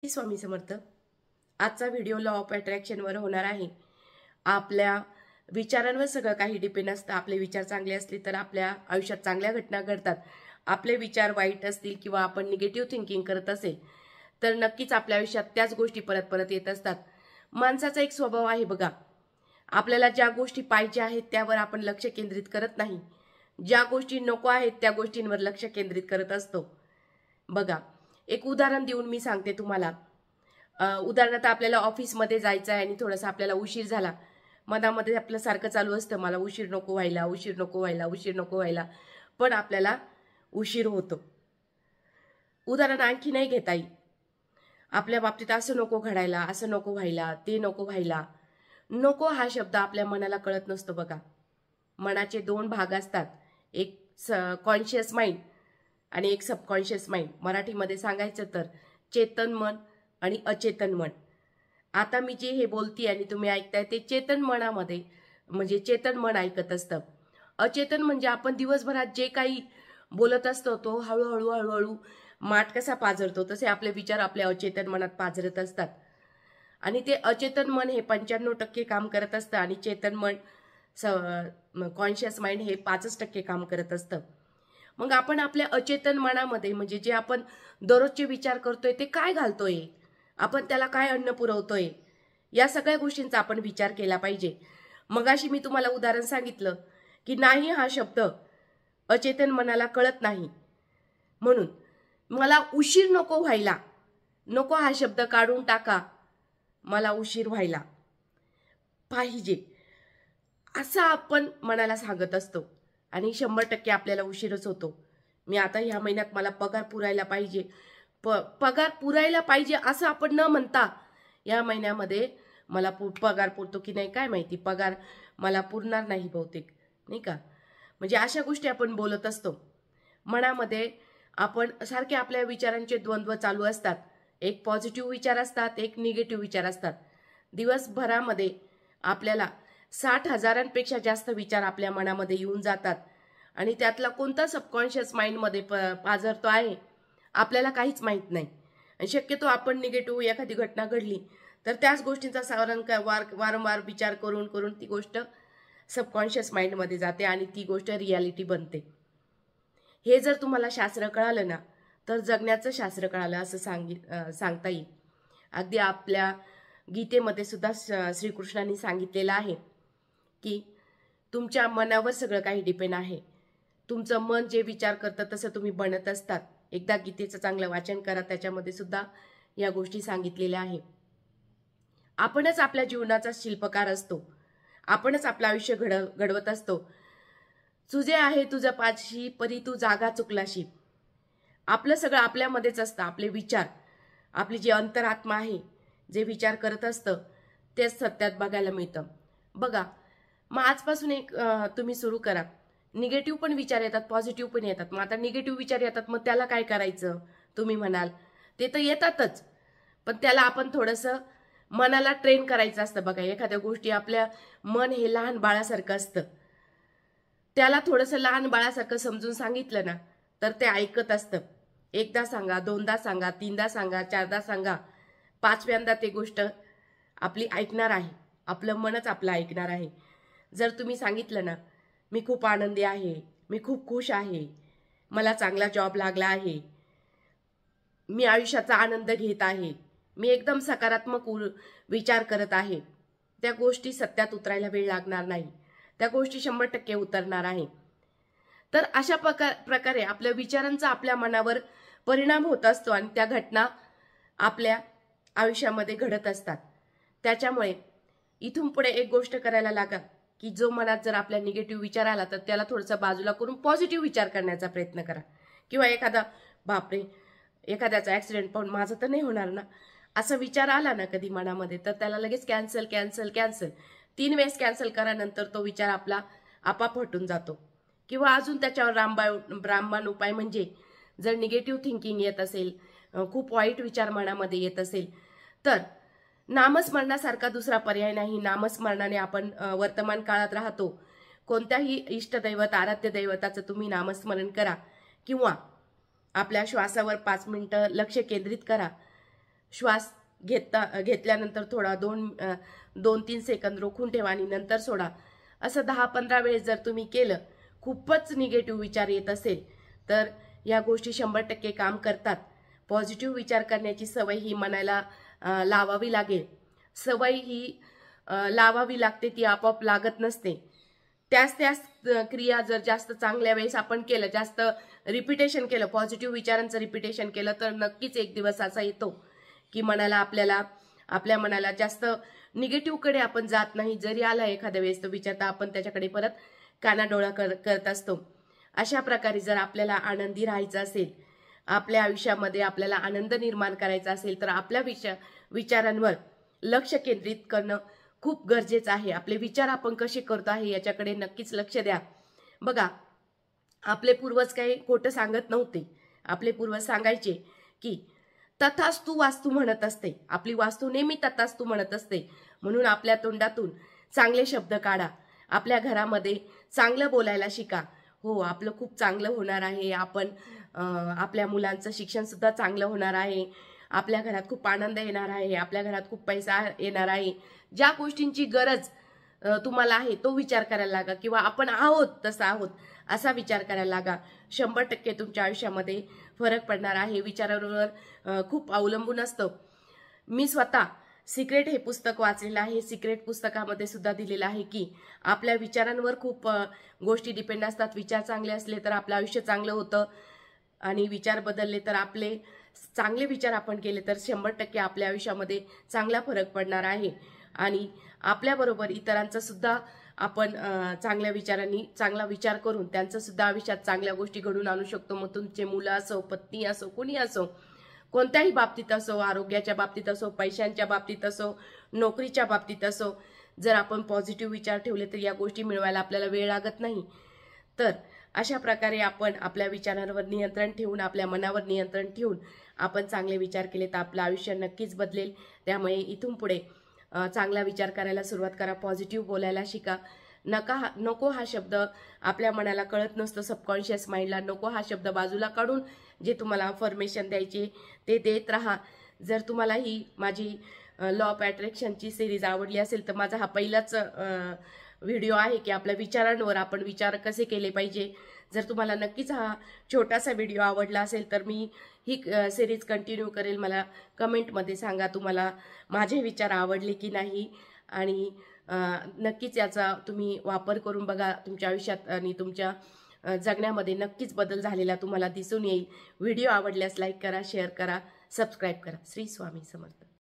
स्वामी समर्थ। आजचा video law of अट्रॅक्शनवर होणार आहे। आपल्या विचारांवर सगळं काही डिपेंड असतं। आपले विचार चांगले असले तर आपल्या आयुष्यात चांगल्या घटना घडतात। आपले विचार वाईट असतील किंवा आपण निगेटिव्ह थिंकिंग करत असेल तर नक्कीच आपल्या आयुष्यात त्याच गोष्टी परत परत येत असतात। माणसाचा एक स्वभाव आहे बघा, आपल्याला ज्या गोष्टी पाहिजे आहेत त्यावर आपण लक्ष केंद्रित करत नाही, ज्या गोष्टी नको आहेत त्या गोष्टींवर लक्ष केंद्रित करत असतो। बघा, एक उदाहरण देऊन मी सांगते तुम्हाला। उदाहरणार्थ आपल्याला ऑफिसमध्ये जायचं आहे आणि थोडासा आपल्याला उशीर झाला, मनामध्ये आपलं सारखं चालू असतं मला उशीर नको व्हायला, उशीर नको व्हायला, उशीर नको व्हायला, पण आपल्याला उशीर होतो। उदाहरण आणखी नाही घेता येईल। आपल्या बाबतीत असं नको घडायला, असं नको व्हायला, ते नको व्हायला। नको हा शब्द आपल्या मनाला कळत नसतो बघा। मनाचे दोन भाग असतात, एक कॉन्शियस माइंड आणि एक सबकॉन्शियस माइंड। मराठीमध्ये सांगायचं तर चेतन मन आणि अचेतन मन। आता मी जे हे बोलते आणि तुम्ही ऐकताय ते चेतन मनामध्ये म्हणजे चेतन मन ऐकत असतं। अचेतन म्हणजे आपण दिवसभरात जे काही बोलत असतो तो हळूहळू हळूहळू माठ कसा पाझरतो तसे आपले विचार आपल्या अचेतन मनात पाझरत असतात। आणि ते अचेतन मन हे 95% काम करत असतं आणि चेतन मन कॉन्शियस माइंड हे 5% काम करत असतं। मग आपण आपल्या अचेतन मनामध्ये म्हणजे जे आपण दररोजचे विचार करतोय ते काय घालतोय, आपण त्याला काय अन्न पुरवतोय, या सगळ्या गोष्टींचा आपण विचार केला पाहिजे। मगाशी मी तुम्हाला उदाहरण सांगितलं की नाही हा शब्द अचेतन मनाला कळत नाही, म्हणून मला उशीर नको व्हायला, नको हा शब्द काढून टाका, मला उशीर व्हायला पाहिजे असं आपण मनाला सांगत असतो आणि 100% आपल्याला उशीरच होतो। मी आता ह्या महिन्यात मला पगार पुरायला पाहिजे, पगार पुरायला पाहिजे असं आपण न म्हणता या महिन्यामध्ये मला पगार पुरतो की नाही काय माहिती, पगार मला पुरणार नाही बहुतेक, नाही का। म्हणजे अशा गोष्टी आपण बोलत असतो। मनामध्ये आपण सारखे आपल्या विचारांचे द्वंद्व चालू असतात। एक पॉझिटिव्ह विचार असतात, एक निगेटिव्ह विचार असतात। दिवसभरामध्ये आपल्याला 60,000पेक्षा जास्त विचार आपल्या मनामध्ये येऊन जातात आणि त्यातला कोणता सबकॉन्शियस माइंडमध्ये पाझरतो आहे आपल्याला काहीच माहित नाही। आणि शक्यतो आपण निगेटिव्ह एखादी घटना घडली तर त्याच गोष्टींचा वारंवार विचार करून करून ती गोष्ट सबकॉन्शियस माइंडमध्ये जाते आणि ती गोष्ट रियालिटी बनते। हे जर तुम्हाला शास्त्र कळालं ना तर जगण्याचं शास्त्र कळालं असं सांगता येईल। अगदी आपल्या गीतेमध्ये सुद्धा श्रीकृष्णांनी सांगितलेलं आहे की तुमच्या मनावर सगळं काही डिपेंड आहे। तुमचं मन जे विचार करतं तसं तुम्ही बनत असतात। एकदा गीतेचं चांगलं वाचन करा, त्याच्यामध्ये सुद्धा या गोष्टी सांगितलेल्या आहेत। आपणच आपल्या जीवनाचा शिल्पकार असतो, आपणच आपलं आयुष्य घडवत असतो। तुझे आहे तुझं पाठशी परी तू जागा चुकलाशी। आपलं सगळं आपल्यामध्येच असतं। आपले विचार, आपली जी अंतरात्मा आहे जे विचार करत असतं तेच सत्यात बघायला मिळतं। बघा, मग आजपासून एक तुम्ही सुरू करा। निगेटिव्ह पण विचार येतात, पॉझिटिव्ह पण येतात। मग आता निगेटिव्ह विचार येतात मग त्याला काय करायचं तुम्ही म्हणाल, ते तर येतातच, पण त्याला आपण थोडंसं मनाला ट्रेन करायचं असतं। बघा, एखाद्या गोष्टी आपल्या मन हे लहान बाळासारखं असतं, त्याला थोडंसं लहान बाळासारखं समजून सांगितलं ना तर ते ऐकत असतं। एकदा सांगा, दोनदा सांगा, तीनदा सांगा, चारदा सांगा, पाचव्यांदा ते गोष्ट आपली ऐकणार आहे, आपलं मनच आपलं ऐकणार आहे। जर तुम्ही सांगितलं ना मी खूप आनंदी आहे, मी खूप खुश आहे, मला चांगला जॉब लागला आहे, मी आयुष्याचा आनंद घेत आहे, मी एकदम सकारात्मक विचार करत आहे, त्या गोष्टी सत्यात उतरायला वेळ लागणार नाही, त्या गोष्टी 100% उतरणार आहे। तर अशा प्रकारे आपल्या विचारांचा आपल्या मनावर परिणाम होत असतो आणि त्या घटना आपल्या आयुष्यामध्ये घडत असतात। त्याच्यामुळे इथून पुढे एक गोष्ट करायला लागा की जो मनात जर आपल्या निगेटिव्ह विचार आला तर त्याला थोडंसं बाजूला करून पॉझिटिव्ह विचार करण्याचा प्रयत्न करा। किंवा एखादा बापरे एखाद्याचा ऍक्सिडेंट पण माझं तर नाही होणार ना असा विचार आला ना कधी मनामध्ये तर त्याला लगेच कॅन्सल कॅन्सल कॅन्सल 3 वेळेस कॅन्सल करा, नंतर तो विचार आपला आपाप हटून जातो। किंवा अजून त्याच्यावर रामबाण उपाय म्हणजे जर निगेटिव्ह थिंकिंग येत असेल, खूप वाईट विचार मनामध्ये येत असेल तर नामस्मरणासारखा दुसरा पर्याय नाही। नामस्मरणाने आपण वर्तमान काळात राहतो। कोणत्याही इष्टदैवत आराध्य दैवताचं तुम्ही नामस्मरण करा किंवा आपल्या श्वासावर 5 मिनिटं लक्ष केंद्रित करा। श्वास घेतल्यानंतर थोडा 2-3 सेकंद रोखून ठेवा आणि नंतर सोडा. असं 10-15 वेळेस जर तुम्ही केलं, खूपच निगेटिव्ह विचार येत असेल तर या गोष्टी 100% काम करतात. पॉझिटिव्ह विचार करण्याची सवय ही मनाला लावावी लागेल. सवय ही लावावी लागते, ती आपोआप लागत नसते. त्याच क्रिया जर जास्त चांगल्या वेळेस आपण केलं, जास्त रिपिटेशन केलं, पॉझिटिव्ह विचारांचं रिपिटेशन केलं तर नक्कीच एक दिवस असा येतो की आपल्या मनाला जास्त निगेटिव्हकडे आपण जात नाही. जरी आला एखाद्या वेळेस तो विचार तर आपण त्याच्याकडे परत कानाडोळा करत असतो. अशा प्रकारे जर आपल्याला आनंदी राहायचं असेल, आपल्या आयुष्यामध्ये आपल्याला आनंद निर्माण करायचा असेल तर आपल्या विचारांवर लक्ष केंद्रित करणं खूप गरजेचं आहे. आपले विचार आपण कसे करतो आहे याच्याकडे नक्कीच लक्ष द्या. बघा, आपले पूर्वज काही खोटं सांगत नव्हते. आपले पूर्वज सांगायचे की तथास्तु वास्तू म्हणत असते. आपली वास्तू नेहमी तथास्तु म्हणत असते. म्हणून आपल्या तोंडातून चांगले शब्द काढा. आपल्या घरामध्ये चांगलं बोलायला शिका. हो, आपलं खूप चांगलं होणार आहे. आपल्या मुलांचं शिक्षण सुद्धा चांगलं होणार आहे. आपल्या घरात खूप आनंद येणार आहे. आपल्या घरात खूप पैसा येणार आहे. ज्या गोष्टींची गरज तुम्हाला आहे तो विचार करायला लागा, किंवा आपण आहोत तसं आहोत असा विचार करायला लागा. 100% तुमच्या आयुष्यामध्ये फरक पडणार आहे. विचारांवर खूप अवलंबून असतं. मी स्वतः सिक्रेट हे पुस्तक वाचलेलं आहे. सिक्रेट पुस्तकामध्ये सुद्धा दिलेलं आहे की आपल्या विचारांवर खूप गोष्टी डिपेंड असतात. विचार चांगले असले तर आपलं आयुष्य चांगलं होतं, आणि विचार बदलले तर आपले चांगले विचार आपण केले तर 100% आपल्या आयुष्यामध्ये चांगला फरक पडणार आहे. आणि आपल्याबरोबर इतरांचा सुद्धा आपण चांगल्या विचारांनी चांगला विचार करून त्यांचं सुद्धा आयुष्यात चांगल्या गोष्टी घडून आणू शकतो. मग तुमचे मुलं असो, पत्नी असो, कोणी असो, कोणत्याही बाबतीत असो, आरोग्याच्या बाबतीत असो, पैशांच्या बाबतीत असो, नोकरीच्या बाबतीत असो, जर आपण पॉझिटिव्ह विचार ठेवले तर या गोष्टी मिळवायला आपल्याला वेळ लागत नाही. तर अशा प्रकारे आपण आपल्या विचारांवर नियंत्रण ठेवून, आपल्या मनावर नियंत्रण ठेवून आपण चांगले विचार केले तर आपलं आयुष्य नक्कीच बदलेल. त्यामुळे इथून पुढे चांगला विचार करायला सुरुवात करा. पॉझिटिव्ह बोलायला शिका. नको हा शब्द आपल्या मनाला कळत नसतो, सबकॉन्शियस माइंडला. नको हा शब्द बाजूला काढून जे तुम्हाला अफर्मेशन द्यायचे ते देत राहा. जर तुम्हाला ही माझी लॉ ऑफ अट्रॅक्शनची सिरीज आवडली असेल तर माझा हा पहिलाच व्हिडिओ आहे की आपल्या विचारांवर आपण विचार कसे केले पाहिजे. जर तुम्हाला नक्कीच हा छोटासा व्हिडिओ आवडला असेल तर मी ही सिरीज कंटिन्यू करेल. मला कमेंटमध्ये सांगा तुम्हाला माझे विचार आवडले की नाही, आणि नक्कीच याचा तुम्ही वापर करून बघा. तुमच्या आयुष्यात आणि तुमच्या जगण्यामध्ये नक्कीच बदल झालेला तुम्हाला दिसून येईल. व्हिडिओ आवडल्यास लाईक करा, शेअर करा, सबस्क्राईब करा. श्री स्वामी समर्थ.